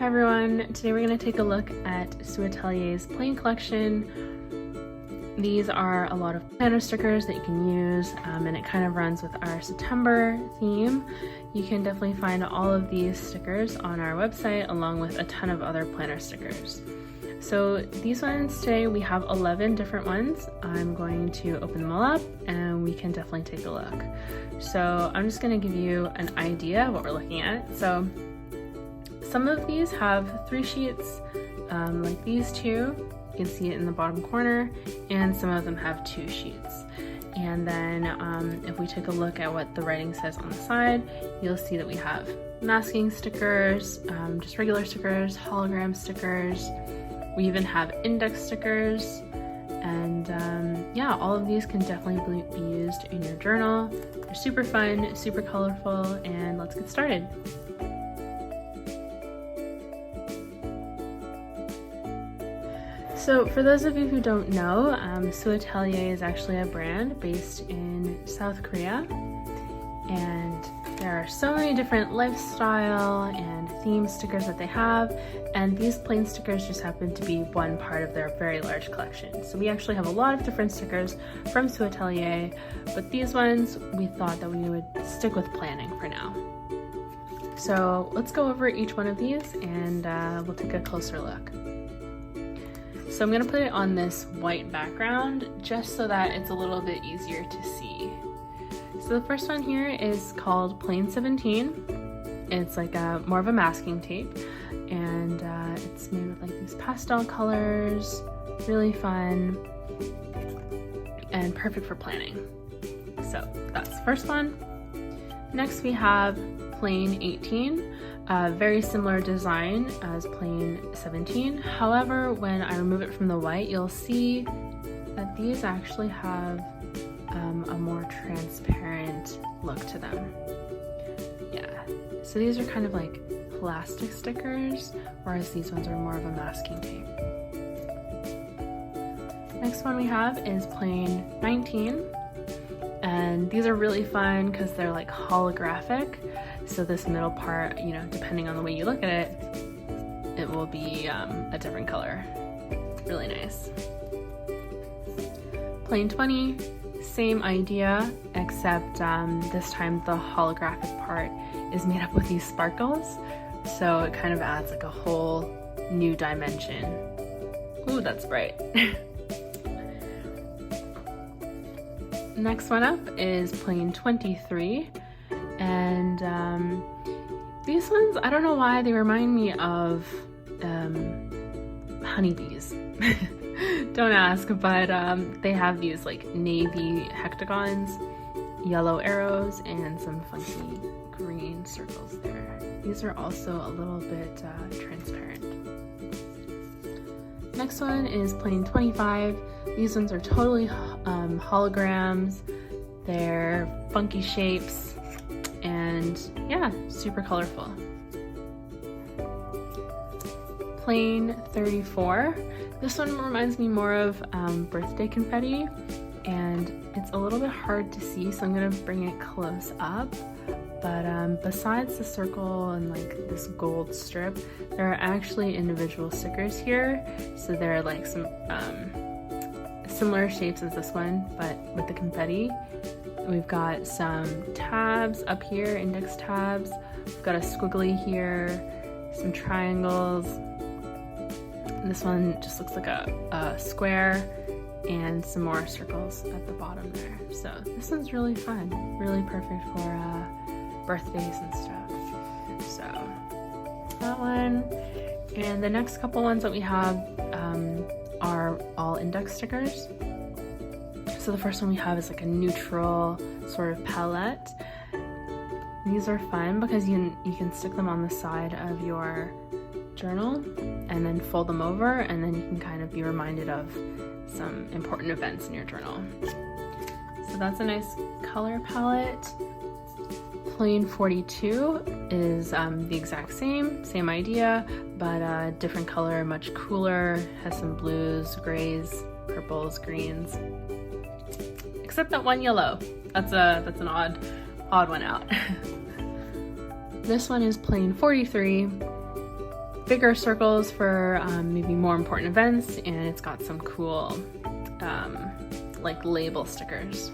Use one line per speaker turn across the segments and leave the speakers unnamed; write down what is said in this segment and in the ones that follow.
Hi everyone, today we're going to take a look at Suatelier's plain collection. These are a lot of planner stickers that you can use, and it kind of runs with our September theme. You can definitely find all of these stickers on our website along with a ton of other planner stickers. So these ones today, we have 11 different ones. I'm going to open them all up and we can definitely take a look. So I'm just going to give you an idea of what we're looking at. So some of these have 3 sheets, like these two. You can see it in the bottom corner, and some of them have 2 sheets. And then if we take a look at what the writing says on the side, you'll see that we have masking stickers, just regular stickers, hologram stickers. We even have index stickers, and yeah, all of these can definitely be used in your journal. They're super fun, super colorful, and let's get started. So for those of you who don't know, Suatelier is actually a brand based in South Korea, and there are so many different lifestyle and theme stickers that they have, and these plain stickers just happen to be one part of their very large collection. So we actually have a lot of different stickers from Suatelier, but these ones we thought that we would stick with planning for now. So let's go over each one of these and we'll take a closer look. So I'm going to put it on this white background just so that it's a little bit easier to see. So the first one here is called Plain 17. It's like more of a masking tape, and it's made with like these pastel colors, really fun and perfect for planning. So that's the first one. Next we have Plain 18. Very similar design as Plain 17. However, when I remove it from the white, you'll see that these actually have a more transparent look to them. Yeah, so these are kind of like plastic stickers, whereas these ones are more of a masking tape. Next one we have is Plain 19. And these are really fun because they're like holographic. So this middle part, you know, depending on the way you look at it, it will be a different color. Really nice. Plain 20, same idea, except this time the holographic part is made up with these sparkles. So it kind of adds like a whole new dimension. Ooh, that's bright. Next one up is Plain 23, and these ones, I don't know why, they remind me of honeybees. Don't ask, but they have these like navy hexagons, yellow arrows, and some funky green circles there. These are also a little bit transparent. Next one is Plain 25. These ones are totally holograms. They're funky shapes and yeah, super colorful. Plain 34. This one reminds me more of birthday confetti, and it's a little bit hard to see, so I'm gonna bring it close up. But besides the circle and like this gold strip, there are actually individual stickers here. So they're like some similar shapes as this one, but with the confetti. We've got some tabs up here, index tabs. We've got a squiggly here, some triangles. This one just looks like a square, and some more circles at the bottom there. So this one's really fun, really perfect for birthdays and stuff. So that one, and the next couple ones that we have are all index stickers. So the first one we have is like a neutral sort of palette. These are fun because you can stick them on the side of your journal and then fold them over, and then you can kind of be reminded of some important events in your journal. So that's a nice color palette. Plain 42 is the exact same idea, but different color, much cooler, has some blues, grays, purples, greens, except that one yellow. That's an odd one out. This one is Plain 43. bigger circles for maybe more important events, and it's got some cool like label stickers.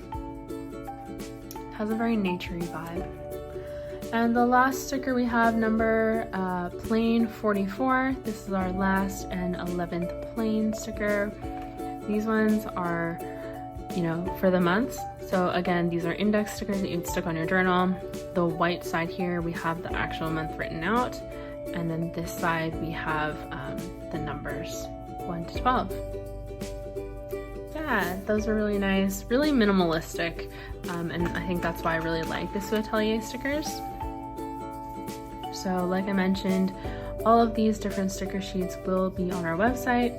It has a very naturey vibe. And the last sticker we have, number plain 44. This is our last and 11th plain sticker. These ones are, you know, for the months. So again, these are index stickers that you'd stick on your journal. The white side here, we have the actual month written out. And then this side, we have the numbers 1 to 12. Yeah, those are really nice, really minimalistic. And I think that's why I really like the Suatelier stickers. So like I mentioned, all of these different sticker sheets will be on our website,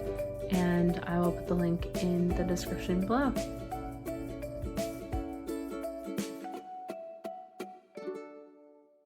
and I will put the link in the description below.